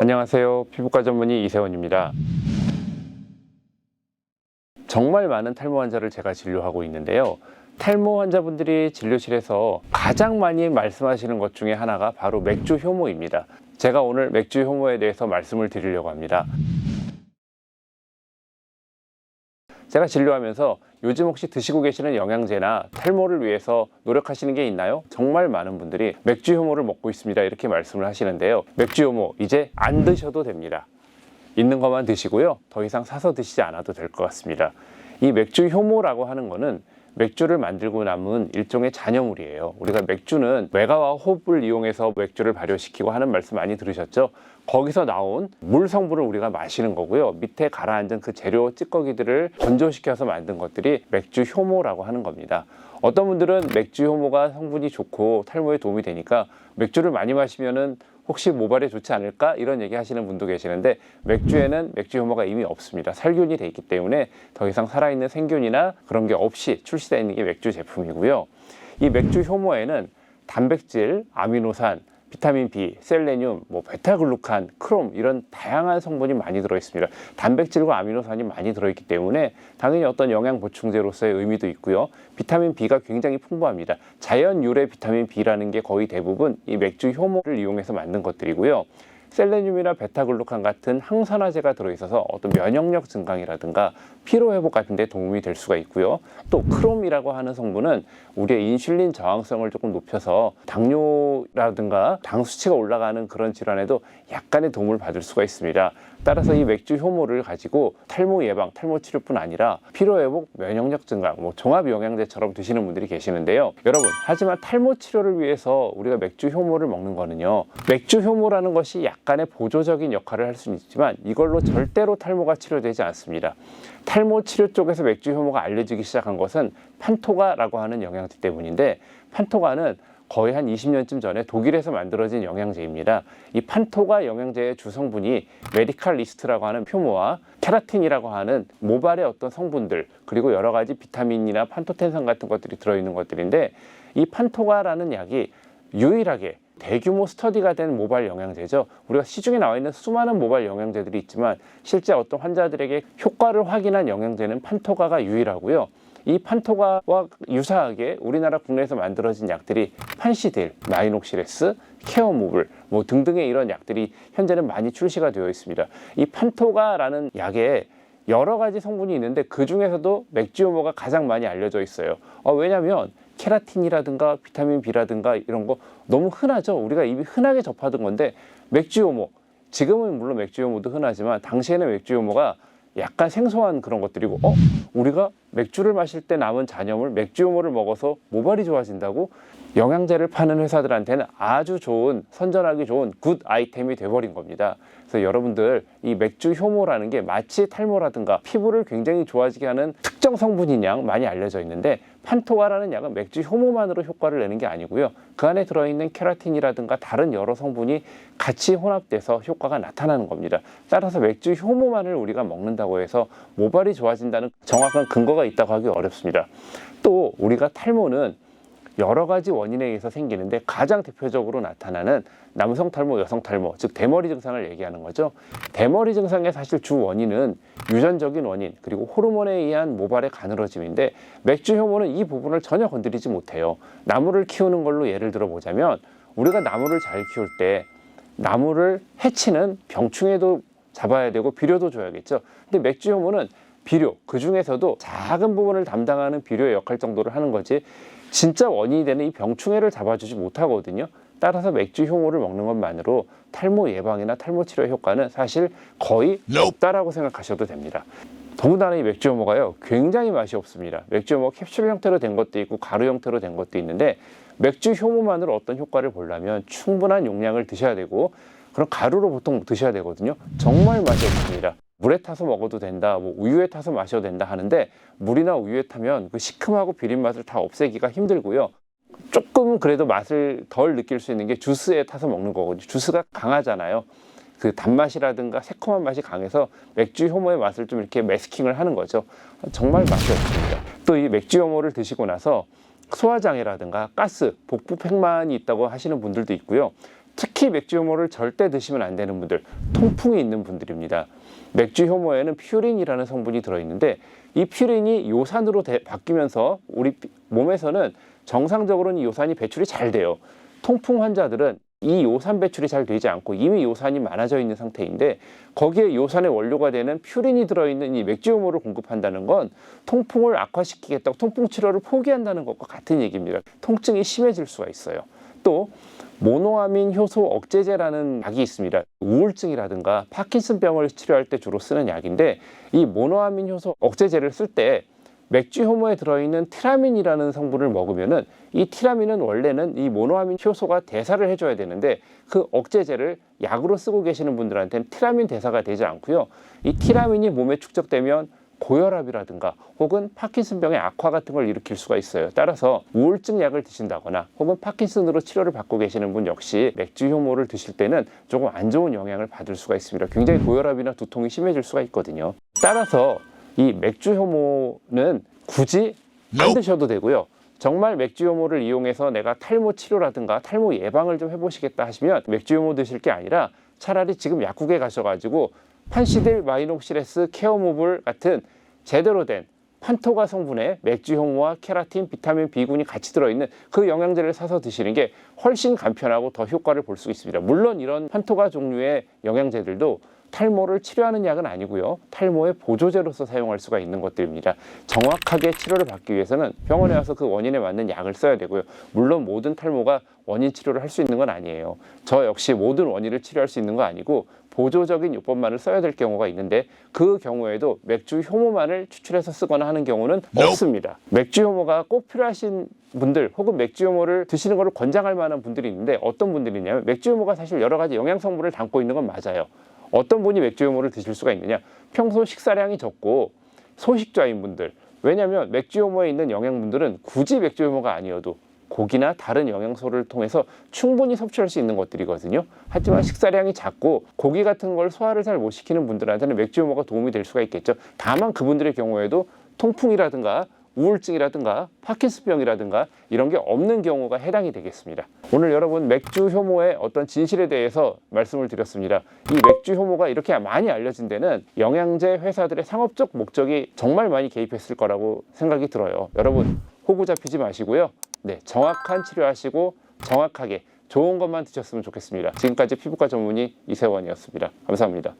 안녕하세요. 피부과 전문의 이세원입니다. 정말 많은 탈모 환자를 제가 진료하고 있는데요. 탈모 환자분들이 진료실에서 가장 많이 말씀하시는 것 중에 하나가 바로 맥주 효모입니다. 제가 오늘 맥주 효모에 대해서 말씀을 드리려고 합니다. 제가 진료하면서 요즘 혹시 드시고 계시는 영양제나 탈모를 위해서 노력하시는 게 있나요? 정말 많은 분들이 맥주 효모를 먹고 있습니다 이렇게 말씀을 하시는데요. 맥주 효모 이제 안 드셔도 됩니다. 있는 것만 드시고요. 더 이상 사서 드시지 않아도 될 것 같습니다. 이 맥주 효모라고 하는 거는 맥주를 만들고 남은 일종의 잔여물이에요. 우리가 맥주는 외가와 호흡을 이용해서 맥주를 발효시키고 하는 말씀 많이 들으셨죠? 거기서 나온 물 성분을 우리가 마시는 거고요. 밑에 가라앉은 그 재료 찌꺼기들을 건조시켜서 만든 것들이 맥주 효모라고 하는 겁니다. 어떤 분들은 맥주 효모가 성분이 좋고 탈모에 도움이 되니까 맥주를 많이 마시면은 혹시 모발에 좋지 않을까? 이런 얘기 하시는 분도 계시는데 맥주에는 맥주 효모가 이미 없습니다. 살균이 돼 있기 때문에 더 이상 살아있는 생균이나 그런 게 없이 출시되어 있는 게 맥주 제품이고요. 이 맥주 효모에는 단백질, 아미노산, 비타민 B, 셀레늄, 베타글루칸, 크롬 이런 다양한 성분이 많이 들어있습니다. 단백질과 아미노산이 많이 들어있기 때문에 당연히 어떤 영양 보충제로서의 의미도 있고요. 비타민 B가 굉장히 풍부합니다. 자연 유래 비타민 B라는 게 거의 대부분 이 맥주 효모를 이용해서 만든 것들이고요. 셀레늄이나 베타글루칸 같은 항산화제가 들어있어서 어떤 면역력 증강이라든가 피로회복 같은 데 도움이 될 수가 있고요. 또 크롬이라고 하는 성분은 우리의 인슐린 저항성을 조금 높여서 당뇨라든가 당 수치가 올라가는 그런 질환에도 약간의 도움을 받을 수가 있습니다. 따라서 이 맥주 효모를 가지고 탈모 예방, 탈모 치료뿐 아니라 피로회복, 면역력 증강, 종합 영양제처럼 드시는 분들이 계시는데요. 여러분, 하지만 탈모 치료를 위해서 우리가 맥주 효모를 먹는 거는요. 맥주 효모라는 것이 약간의 보조적인 역할을 할 수는 있지만 이걸로 절대로 탈모가 치료되지 않습니다. 탈모 치료 쪽에서 맥주 효모가 알려지기 시작한 것은 판토가라고 하는 영양제 때문인데 판토가는 거의 한 20년쯤 전에 독일에서 만들어진 영양제입니다. 이 판토가 영양제의 주성분이 메디칼 리스트라고 하는 효모와 케라틴이라고 하는 모발의 어떤 성분들 그리고 여러 가지 비타민이나 판토텐산 같은 것들이 들어있는 것들인데 이 판토가라는 약이 유일하게 대규모 스터디가 된 모발 영양제죠. 우리가 시중에 나와 있는 수많은 모발 영양제들이 있지만 실제 어떤 환자들에게 효과를 확인한 영양제는 판토가가 유일하고요. 이 판토가와 유사하게 우리나라 국내에서 만들어진 약들이 판시딜, 마이녹시레스, 케어무블 등등의 이런 약들이 현재는 많이 출시가 되어 있습니다. 이 판토가라는 약에 여러 가지 성분이 있는데 그 중에서도 맥주 효모가 가장 많이 알려져 있어요. 왜냐하면 케라틴이라든가 비타민 B라든가 이런 거 너무 흔하죠. 우리가 이미 흔하게 접하던 건데 맥주 효모, 지금은 물론 맥주 효모도 흔하지만 당시에는 맥주 효모가 약간 생소한 그런 것들이고 우리가 맥주를 마실 때 남은 잔여물 맥주 효모를 먹어서 모발이 좋아진다고? 영양제를 파는 회사들한테는 아주 좋은, 선전하기 좋은 굿 아이템이 돼버린 겁니다. 그래서 여러분들 이 맥주 효모라는 게 마치 탈모라든가 피부를 굉장히 좋아지게 하는 특정 성분인 양 많이 알려져 있는데 판토가라는 약은 맥주 효모만으로 효과를 내는 게 아니고요. 그 안에 들어있는 케라틴이라든가 다른 여러 성분이 같이 혼합돼서 효과가 나타나는 겁니다. 따라서 맥주 효모만을 우리가 먹는다고 해서 모발이 좋아진다는 정확한 근거가 있다고 하기 어렵습니다. 또 우리가 탈모는 여러 가지 원인에 의해서 생기는데 가장 대표적으로 나타나는 남성 탈모, 여성 탈모, 즉 대머리 증상을 얘기하는 거죠. 대머리 증상의 사실 주 원인은 유전적인 원인 그리고 호르몬에 의한 모발의 가늘어짐인데 맥주 효모는 이 부분을 전혀 건드리지 못해요. 나무를 키우는 걸로 예를 들어 보자면 우리가 나무를 잘 키울 때 나무를 해치는 병충해도 잡아야 되고 비료도 줘야겠죠. 근데 맥주 효모는 비료, 그 중에서도 작은 부분을 담당하는 비료의 역할 정도를 하는 거지 진짜 원인이 되는 이 병충해를 잡아주지 못하거든요. 따라서 맥주 효모를 먹는 것만으로 탈모 예방이나 탈모 치료 효과는 사실 거의 없다라고 생각하셔도 됩니다. 더군다나 이 맥주 효모가요 굉장히 맛이 없습니다. 맥주 효모 캡슐 형태로 된 것도 있고 가루 형태로 된 것도 있는데 맥주 효모만으로 어떤 효과를 보려면 충분한 용량을 드셔야 되고 그럼 가루로 보통 드셔야 되거든요. 정말 맛이 없습니다. 물에 타서 먹어도 된다, 우유에 타서 마셔도 된다 하는데 물이나 우유에 타면 그 시큼하고 비린 맛을 다 없애기가 힘들고요. 조금 그래도 맛을 덜 느낄 수 있는 게 주스에 타서 먹는 거거든요. 주스가 강하잖아요. 그 단맛이라든가 새콤한 맛이 강해서 맥주 효모의 맛을 좀 이렇게 매스킹을 하는 거죠. 정말 맛이 없습니다. 또 이 맥주 효모를 드시고 나서 소화장애라든가 가스, 복부 팽만이 있다고 하시는 분들도 있고요. 특히 맥주 효모를 절대 드시면 안 되는 분들, 통풍이 있는 분들입니다. 맥주 효모에는 퓨린이라는 성분이 들어있는데 이 퓨린이 요산으로 바뀌면서 우리 몸에서는 정상적으로는 이 요산이 배출이 잘 돼요. 통풍 환자들은 이 요산 배출이 잘 되지 않고 이미 요산이 많아져 있는 상태인데 거기에 요산의 원료가 되는 퓨린이 들어있는 이 맥주 효모를 공급한다는 건 통풍을 악화시키겠다고 통풍 치료를 포기한다는 것과 같은 얘기입니다. 통증이 심해질 수가 있어요. 또 모노아민 효소 억제제라는 약이 있습니다. 우울증이라든가 파킨슨병을 치료할 때 주로 쓰는 약인데 이 모노아민 효소 억제제를 쓸 때 맥주 효모에 들어있는 티라민이라는 성분을 먹으면은 이 티라민은 원래는 이 모노아민 효소가 대사를 해줘야 되는데 그 억제제를 약으로 쓰고 계시는 분들한테는 티라민 대사가 되지 않고요. 이 티라민이 몸에 축적되면 고혈압이라든가 혹은 파킨슨병의 악화 같은 걸 일으킬 수가 있어요. 따라서 우울증 약을 드신다거나 혹은 파킨슨으로 치료를 받고 계시는 분 역시 맥주 효모를 드실 때는 조금 안 좋은 영향을 받을 수가 있습니다. 굉장히 고혈압이나 두통이 심해질 수가 있거든요. 따라서 이 맥주 효모는 굳이 안 드셔도 되고요. 정말 맥주 효모를 이용해서 내가 탈모 치료라든가 탈모 예방을 좀 해보시겠다 하시면 맥주 효모 드실 게 아니라 차라리 지금 약국에 가셔가지고 판시딜 마이녹시레스 케어모블 같은 제대로 된 판토가 성분의 맥주 효모와 케라틴, 비타민 B군이 같이 들어있는 그 영양제를 사서 드시는 게 훨씬 간편하고 더 효과를 볼 수 있습니다. 물론 이런 판토가 종류의 영양제들도 탈모를 치료하는 약은 아니고요. 탈모의 보조제로서 사용할 수가 있는 것들입니다. 정확하게 치료를 받기 위해서는 병원에 와서 그 원인에 맞는 약을 써야 되고요. 물론 모든 탈모가 원인 치료를 할 수 있는 건 아니에요. 저 역시 모든 원인을 치료할 수 있는 거 아니고 보조적인 요법만을 써야 될 경우가 있는데 그 경우에도 맥주 효모만을 추출해서 쓰거나 하는 경우는 없습니다. 맥주 효모가 꼭 필요하신 분들 혹은 맥주 효모를 드시는 것을 권장할 만한 분들이 있는데 어떤 분들이냐면 맥주 효모가 사실 여러 가지 영양 성분을 담고 있는 건 맞아요. 어떤 분이 맥주 효모를 드실 수가 있느냐? 평소 식사량이 적고 소식자인 분들. 왜냐하면 맥주 효모에 있는 영양분들은 굳이 맥주 효모가 아니어도 고기나 다른 영양소를 통해서 충분히 섭취할 수 있는 것들이거든요. 하지만 식사량이 작고 고기 같은 걸 소화를 잘 못 시키는 분들한테는 맥주 효모가 도움이 될 수가 있겠죠. 다만 그분들의 경우에도 통풍이라든가 우울증이라든가 파킨슨병이라든가 이런 게 없는 경우가 해당이 되겠습니다. 오늘 여러분 맥주 효모의 어떤 진실에 대해서 말씀을 드렸습니다. 이 맥주 효모가 이렇게 많이 알려진 데는 영양제 회사들의 상업적 목적이 정말 많이 개입했을 거라고 생각이 들어요. 여러분 호구 잡히지 마시고요. 네, 정확한 치료하시고 정확하게 좋은 것만 드셨으면 좋겠습니다. 지금까지 피부과 전문의 이세원이었습니다. 감사합니다.